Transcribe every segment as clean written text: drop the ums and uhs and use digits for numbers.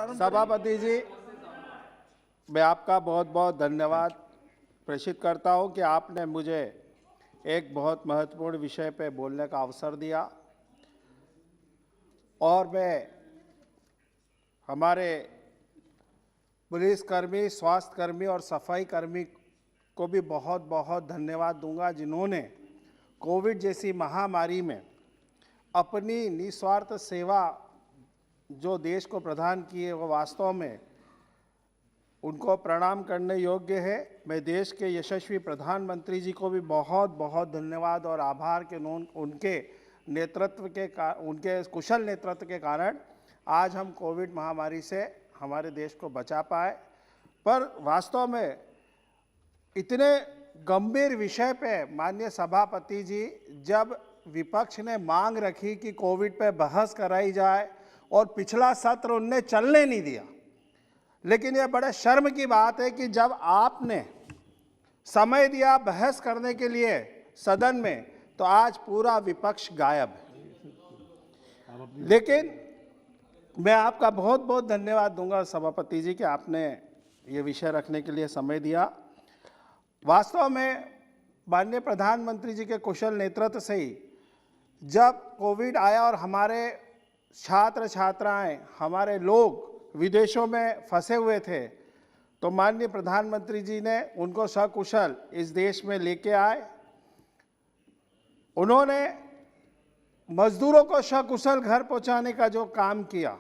सभापति जी, मैं आपका बहुत बहुत धन्यवाद प्रेषित करता हूं कि आपने मुझे एक बहुत महत्वपूर्ण विषय पे बोलने का अवसर दिया और मैं हमारे पुलिसकर्मी, स्वास्थ्यकर्मी और सफाई कर्मी को भी बहुत बहुत धन्यवाद दूंगा जिन्होंने कोविड जैसी महामारी में अपनी निस्वार्थ सेवा जो देश को प्रदान की है वो वास्तव में उनको प्रणाम करने योग्य है। मैं देश के यशस्वी प्रधानमंत्री जी को भी बहुत बहुत धन्यवाद और आभार के उनके नेतृत्व के उनके कुशल नेतृत्व के कारण आज हम कोविड महामारी से हमारे देश को बचा पाए। पर वास्तव में इतने गंभीर विषय पे माननीय सभापति जी, जब विपक्ष ने मांग रखी कि कोविड पे बहस कराई जाए और पिछला सत्र उनने चलने नहीं दिया, लेकिन यह बड़े शर्म की बात है कि जब आपने समय दिया बहस करने के लिए सदन में, तो आज पूरा विपक्ष गायब है। लेकिन मैं आपका बहुत बहुत धन्यवाद दूंगा सभापति जी कि आपने ये विषय रखने के लिए समय दिया। वास्तव में माननीय प्रधानमंत्री जी के कुशल नेतृत्व से ही जब कोविड आया और हमारे छात्र छात्राएं, हमारे लोग विदेशों में फंसे हुए थे, तो माननीय प्रधानमंत्री जी ने उनको सकुशल इस देश में लेके आए। उन्होंने मजदूरों को सकुशल घर पहुंचाने का जो काम किया,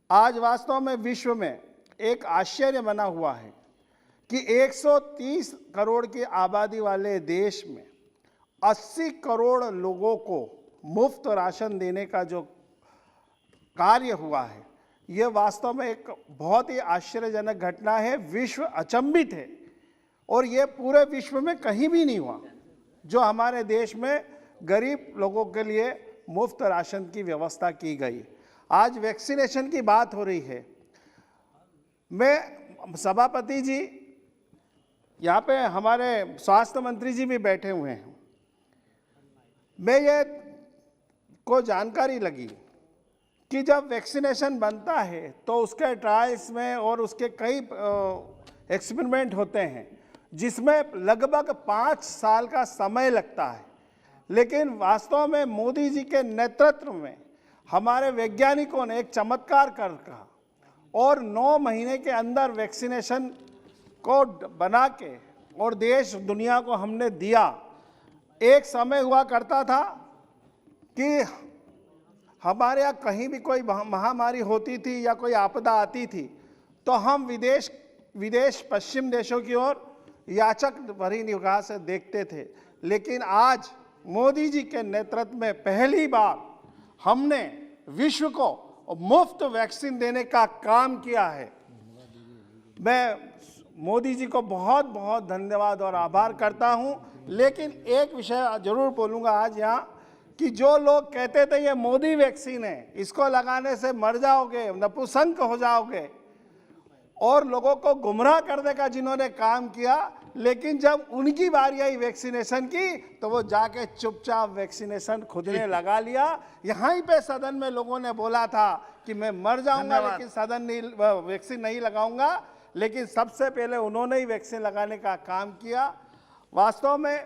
आज वास्तव में विश्व में एक आश्चर्य बना हुआ है कि 130 करोड़ की आबादी वाले देश में 80 करोड़ लोगों को मुफ्त राशन देने का जो कार्य हुआ है, ये वास्तव में एक बहुत ही आश्चर्यजनक घटना है। विश्व अचंभित है और ये पूरे विश्व में कहीं भी नहीं हुआ जो हमारे देश में गरीब लोगों के लिए मुफ्त राशन की व्यवस्था की गई। आज वैक्सीनेशन की बात हो रही है। मैं सभापति जी, यहाँ पे हमारे स्वास्थ्य मंत्री जी भी बैठे हुए हैं, मैं ये को जानकारी लगी कि जब वैक्सीनेशन बनता है तो उसके ट्रायल्स में और उसके कई एक्सपेरिमेंट होते हैं जिसमें लगभग 5 साल का समय लगता है। लेकिन वास्तव में मोदी जी के नेतृत्व में हमारे वैज्ञानिकों ने एक चमत्कार कर कहा और 9 महीने के अंदर वैक्सीनेशन को बना के और देश दुनिया को हमने दिया। एक समय हुआ करता था कि हमारे यहाँ कहीं भी कोई महामारी होती थी या कोई आपदा आती थी तो हम विदेश पश्चिम देशों की ओर याचक भरी निगाह से देखते थे। लेकिन आज मोदी जी के नेतृत्व में पहली बार हमने विश्व को मुफ्त वैक्सीन देने का काम किया है। मैं मोदी जी को बहुत बहुत धन्यवाद और आभार करता हूं। लेकिन एक विषय जरूर बोलूंगा आज यहाँ कि जो लोग कहते थे ये मोदी वैक्सीन है, इसको लगाने से मर जाओगे, नपुंसक हो जाओगे, और लोगों को गुमराह करने का जिन्होंने काम किया, लेकिन जब उनकी बारी आई वैक्सीनेशन की तो वो जाके चुपचाप वैक्सीनेशन खुद ने लगा लिया। यहाँ पे सदन में लोगों ने बोला था कि मैं मर जाऊंगा लेकिन सदन नहीं वैक्सीन नहीं लगाऊंगा, लेकिन सबसे पहले उन्होंने ही वैक्सीन लगाने का काम किया। वास्तव में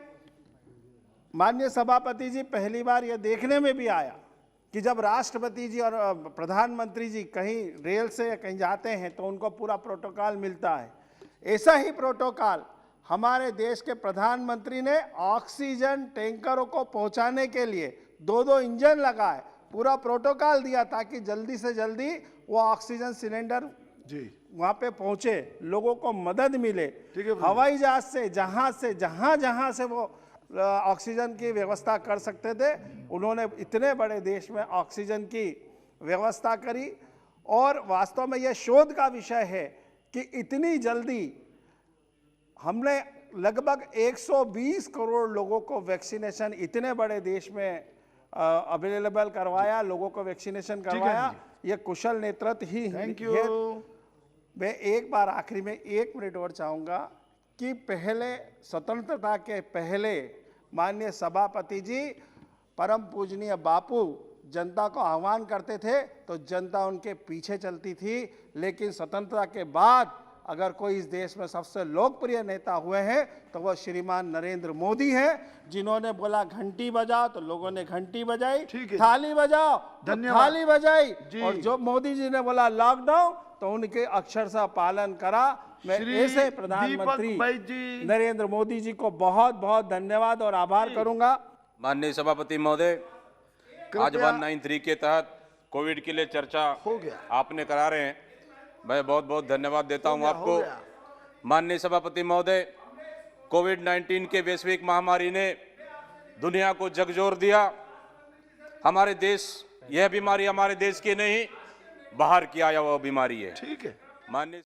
माननीय सभापति जी, पहली बार ये देखने में भी आया कि जब राष्ट्रपति जी और प्रधानमंत्री जी कहीं रेल से कहीं जाते हैं तो उनको पूरा प्रोटोकॉल मिलता है। ऐसा ही प्रोटोकॉल हमारे देश के प्रधानमंत्री ने ऑक्सीजन टैंकरों को पहुंचाने के लिए 2-2 इंजन लगाए, पूरा प्रोटोकॉल दिया ताकि जल्दी से जल्दी वो ऑक्सीजन सिलेंडर जी वहाँ पे पहुँचे, लोगों को मदद मिले। हवाई जहाज से जहाँ से वो ऑक्सीजन की व्यवस्था कर सकते थे, उन्होंने इतने बड़े देश में ऑक्सीजन की व्यवस्था करी। और वास्तव में यह शोध का विषय है कि इतनी जल्दी हमने लगभग 120 करोड़ लोगों को वैक्सीनेशन इतने बड़े देश में अवेलेबल करवाया, लोगों को वैक्सीनेशन करवाया। यह कुशल नेतृत्व ही है। मैं एक बार आखिरी में 1 मिनट और चाहूँगा कि पहले स्वतंत्रता के पहले माननीय सभापति जी, परम पूजनीय बापू जनता को आह्वान करते थे तो जनता उनके पीछे चलती थी। लेकिन स्वतंत्रता के बाद अगर कोई इस देश में सबसे लोकप्रिय नेता हुए हैं तो वह श्रीमान नरेंद्र मोदी हैं, जिन्होंने बोला घंटी बजाओ तो लोगों ने घंटी बजाई, थाली बजाओ तो थाली बजाई, और जो मोदी जी ने बोला लॉकडाउन तो उनके अक्षर से पालन करा। मैं ऐसे प्रधानमंत्री नरेंद्र मोदी जी को बहुत बहुत धन्यवाद और आभार करूंगा। माननीय सभापति महोदय, आज 193 के तहत कोविड के लिए चर्चा हो गया, आपने करा रहे हैं, मैं बहुत बहुत धन्यवाद देता हूं आपको। माननीय सभापति महोदय, कोविड-19 के वैश्विक महामारी ने दुनिया को झकझोर दिया। हमारे देश, यह बीमारी हमारे देश की नहीं, बाहर की आया हुआ बीमारी है। ठीक है। माननीय